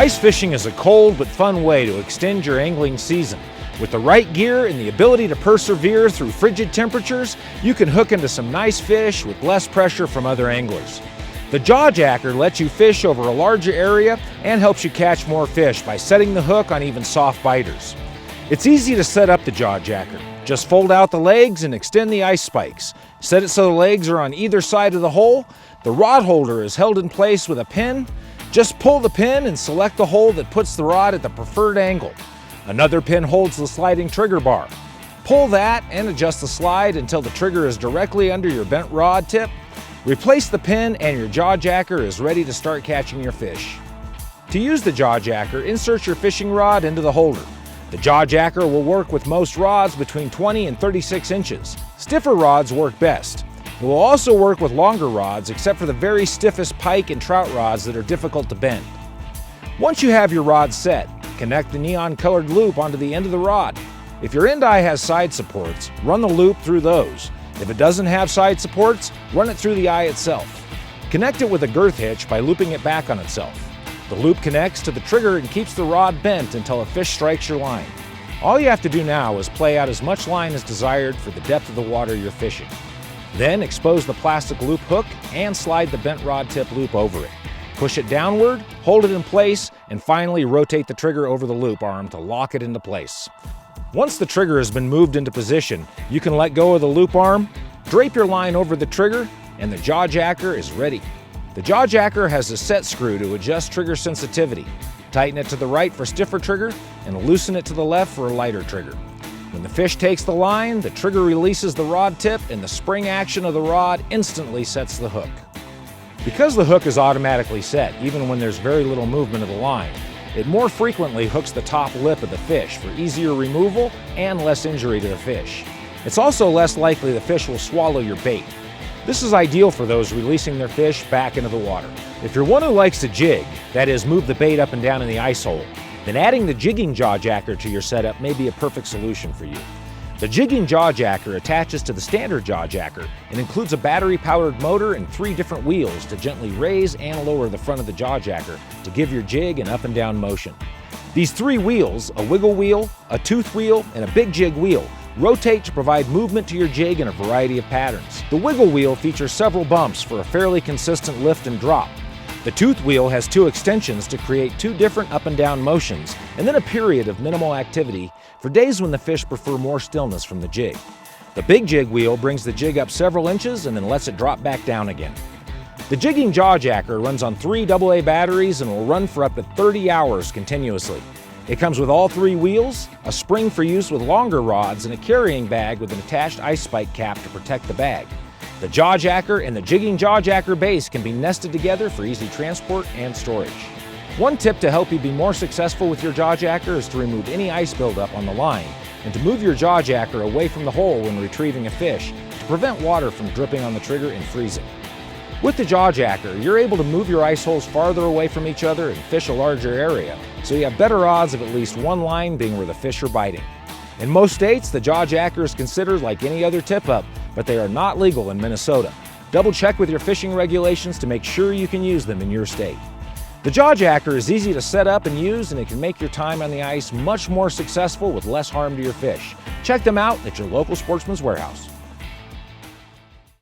Ice fishing is a cold but fun way to extend your angling season. With the right gear and the ability to persevere through frigid temperatures, you can hook into some nice fish with less pressure from other anglers. The JawJacker lets you fish over a larger area and helps you catch more fish by setting the hook on even soft biters. It's easy to set up the JawJacker. Just fold out the legs and extend the ice spikes. Set it so the legs are on either side of the hole. The rod holder is held in place with a pin. Just pull the pin and select the hole that puts the rod at the preferred angle. Another pin holds the sliding trigger bar. Pull that and adjust the slide until the trigger is directly under your bent rod tip. Replace the pin and your JawJacker is ready to start catching your fish. To use the JawJacker, insert your fishing rod into the holder. The JawJacker will work with most rods between 20 and 36 inches. Stiffer rods work best. It will also work with longer rods, except for the very stiffest pike and trout rods that are difficult to bend. Once you have your rod set, connect the neon-colored loop onto the end of the rod. If your end eye has side supports, run the loop through those. If it doesn't have side supports, run it through the eye itself. Connect it with a girth hitch by looping it back on itself. The loop connects to the trigger and keeps the rod bent until a fish strikes your line. All you have to do now is play out as much line as desired for the depth of the water you're fishing. Then expose the plastic loop hook and slide the bent rod tip loop over it. Push it downward, hold it in place, and finally rotate the trigger over the loop arm to lock it into place. Once the trigger has been moved into position, you can let go of the loop arm, drape your line over the trigger, and the JawJacker is ready. The JawJacker has a set screw to adjust trigger sensitivity. Tighten it to the right for stiffer trigger and loosen it to the left for a lighter trigger. When the fish takes the line, the trigger releases the rod tip and the spring action of the rod instantly sets the hook. Because the hook is automatically set, even when there's very little movement of the line, it more frequently hooks the top lip of the fish for easier removal and less injury to the fish. It's also less likely the fish will swallow your bait. This is ideal for those releasing their fish back into the water. If you're one who likes to jig, that is, move the bait up and down in the ice hole, then adding the Jigging JawJacker to your setup may be a perfect solution for you. The Jigging JawJacker attaches to the standard JawJacker and includes a battery-powered motor and 3 different wheels to gently raise and lower the front of the JawJacker to give your jig an up and down motion. These 3 wheels, a wiggle wheel, a tooth wheel, and a big jig wheel, rotate to provide movement to your jig in a variety of patterns. The wiggle wheel features several bumps for a fairly consistent lift and drop. The tooth wheel has 2 extensions to create 2 different up and down motions, and then a period of minimal activity for days when the fish prefer more stillness from the jig. The big jig wheel brings the jig up several inches and then lets it drop back down again. The Jigging JawJacker runs on 3 AA batteries and will run for up to 30 hours continuously. It comes with all 3 wheels, a spring for use with longer rods, and a carrying bag with an attached ice spike cap to protect the bag. The JawJacker and the Jigging JawJacker base can be nested together for easy transport and storage. One tip to help you be more successful with your JawJacker is to remove any ice buildup on the line and to move your JawJacker away from the hole when retrieving a fish to prevent water from dripping on the trigger and freezing. With the JawJacker, you're able to move your ice holes farther away from each other and fish a larger area, so you have better odds of at least one line being where the fish are biting. In most states, the JawJacker is considered like any other tip-up, but they are not legal in Minnesota. Double check with your fishing regulations to make sure you can use them in your state. The JawJacker is easy to set up and use, and it can make your time on the ice much more successful with less harm to your fish. Check them out at your local Sportsman's Warehouse.